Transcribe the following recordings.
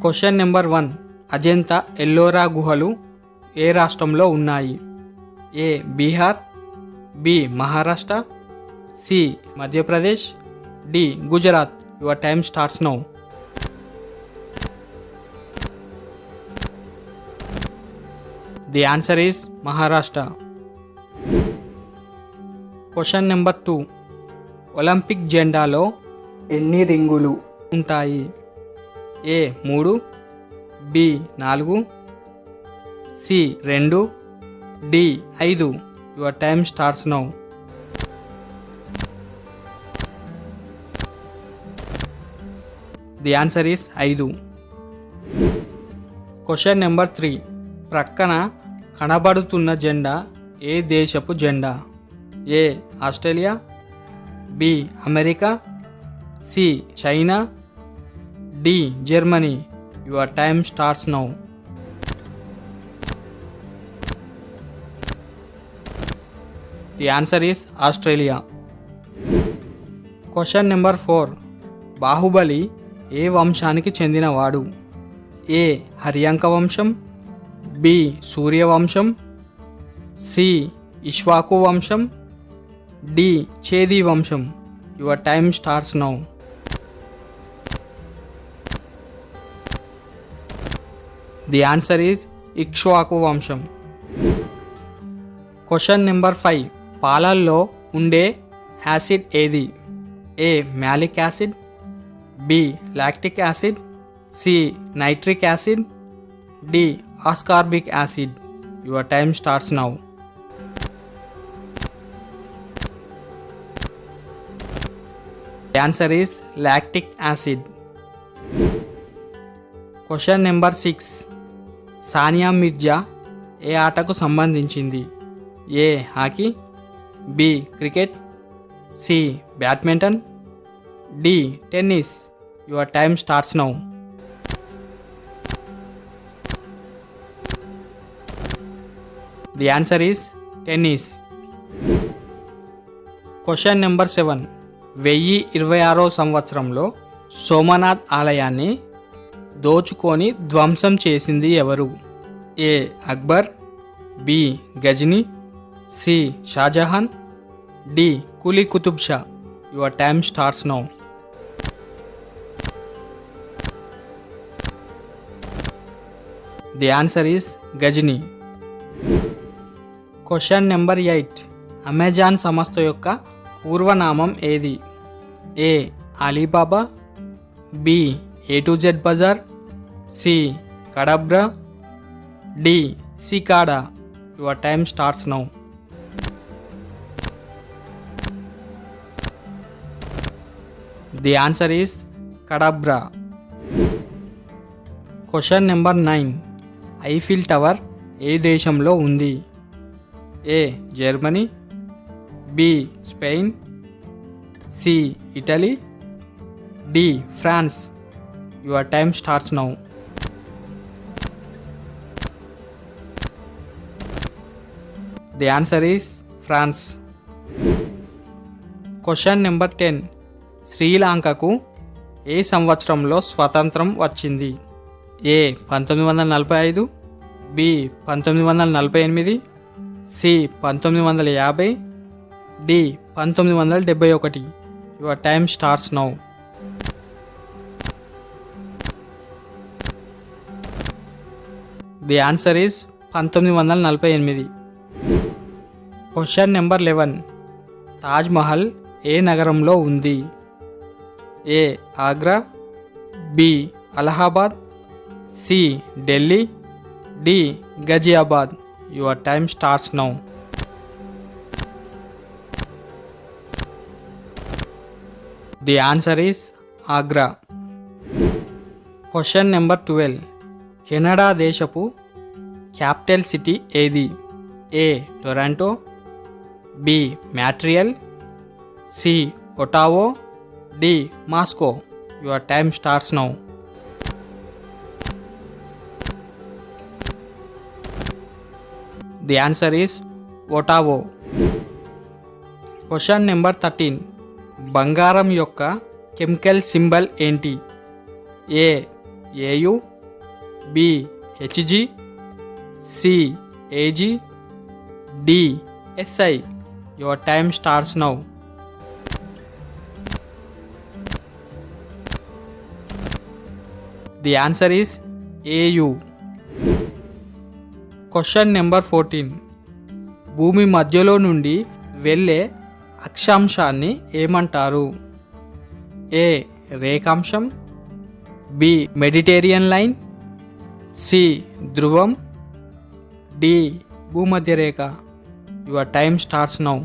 Question number 1. Ajanta Ellora గుహలు ఏ రాష్ట్రంలో ఉన్నాయి? A. Bihar, B. Maharashtra, C. Madhya Pradesh, D. Gujarat. Your time starts now. The answer is Maharashtra. Question number 2. Olympic జెండాలో ఎన్ని రింగులు ఉంటాయి? A. 3, B. 4, C. 2, D. 5. Your time starts now. The answer is 5. Question number 3. ప్రక్కన కనబడుతున్న జెండా ఏ దేశపు జెండా? A. Australia, B. America, C. China, D. Germany. Your time starts now. The answer is Australia. Question number 4. Baahubali ఏ వంశానికి చెందినవాడు? ఏ. హర్యాంక వంశం, B. Suryavamsam, C. Ikshvaku వంశం, డి. చేది వంశం. Your time starts now. The answer is Ikshvaku వంశం. Question number 5. పాలల్లో ఉండే యాసిడ్ ఏది? A. Malic acid, B. Lactic acid, C. Nitric acid, D. Ascorbic acid. Your time starts now. The answer is lactic acid. Question number 6. Sania Mirza ఏ ఆటకు సంబంధించింది? A. Hockey, B. Cricket, C. Badminton, D. Tennis. Your time starts now. The answer is tennis. Question number 7. 1026వ సంవత్సరంలో సోమనాథ్ ఆలయాన్ని దోచుకొని ధ్వంసం చేసింది ఎవరు? A. Akbar, B. Ghazni, C. Shah Jahan, D. Quli Qutb Shah. Your time starts now. The answer is Ghazni. Question number 8. Amazon సంస్థ యొక్క పూర్వనామం ఏది? A. Alibaba, B. A to Z Bazaar, C. Cadabra, D. Cicada. Your time starts now. The answer is Cadabra. Question number 9. Eiffel Tower ఏ దేశంలో ఉంది? A. Germany, B. Spain, C. Italy, D. France. Your time starts now. The answer is France. Question number 10. శ్రీలంకకు ఏ సంవత్సరంలో స్వతంత్రం వచ్చింది? A. 1945, B. 1948, C. 1950, D. 1971. Your time starts now. The answer is 1948. Question number 11. Taj Mahal ఏ నగరంలో ఉంది? A. Agra, B. Allahabad, C. Delhi, D. Ghaziabad. Your time starts now. The answer is Agra. Question number 12. Canada దేశపు capital city ఏది? A. Toronto, B. Montreal, C. Ottawa, D. Moscow. Your time starts now. The answer is Ottawa. Question number 13. బంగారం యొక్క chemical symbol ఏంటి? A. AU, B HG, C AG, D SI. Your time starts now. The answer is AU. Question number 14. భూమి మధ్యలో నుండి వెళ్ళే అక్షాంశాన్ని ఏమంటారు? A రేఖాంశం, బి మెడిటేరియన్ లైన్, సి ధ్రువం, డి భూమధ్య రేఖ. Your time starts now.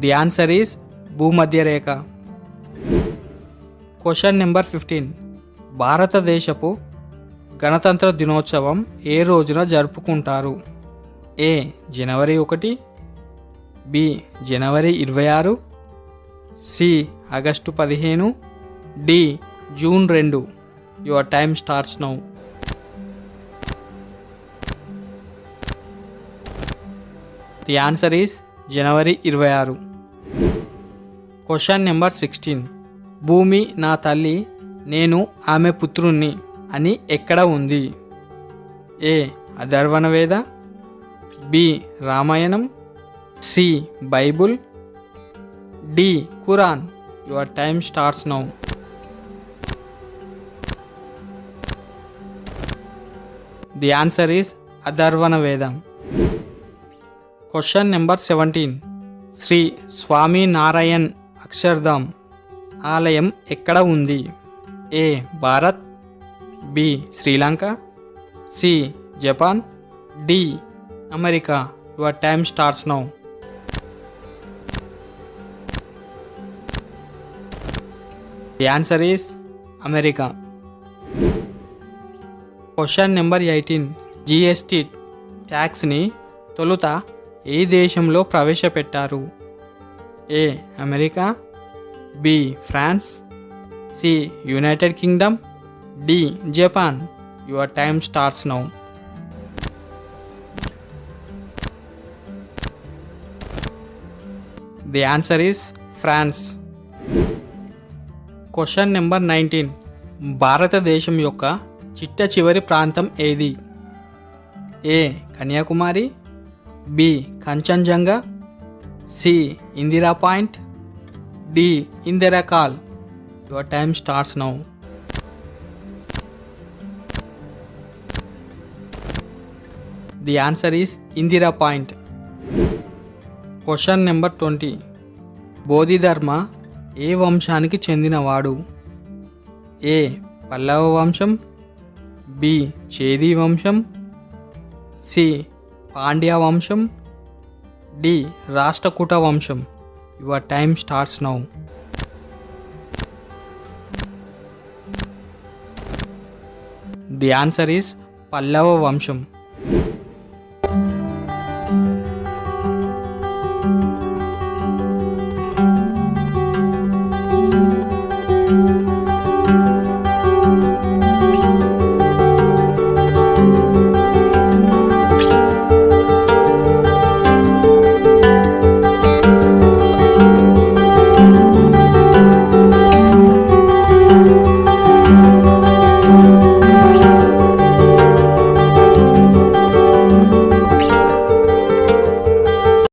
The answer is భూమధ్య రేఖ. Question number 15. భారతదేశపు గణతంత్ర దినోత్సవం ఏ రోజున జరుపుకుంటారు? ఏ జనవరి 1, బి జనవరి 26, సి ఆగస్టు 15, డి జూన్ 2. Your time starts now. The answer is January 26. Question number 16. భూమి నా తల్లి, నేను ఆమె పుత్రుణ్ణి అని ఎక్కడ ఉంది? A Atharvana Veda, B Ramayanam, C Bible, D Quran. Your time starts now. The answer is Atharvana Vedam. Question number 17. Shri Swami Narayan Akshardham ఆలయం ఎక్కడ ఉంది? A Bharat, B Sri Lanka, C Japan, D America. Your time starts now. The answer is America. Question number 18. GST ట్యాక్స్ని తొలుత ఏ దేశంలో ప్రవేశపెట్టారు? A America, B France, C United Kingdom, D Japan. Your time starts now. The answer is France. Question number 19. భారతదేశం యొక్క చిట్ట చివరి ప్రాంతం ఏది? A Kanyakumari, B Kanchenjunga, C Indira point, D Indira col. Your time starts now. The answer is Indira point. Question number 20. Bodhidharma ఏ వంశానికి చెందినవాడు? ఏ పల్లవ వంశం, బి చేది వంశం, సి పాండ్య వంశం, డి రాష్ట్రకూట వంశం. Your time starts now. The answer is Pallava వంశం.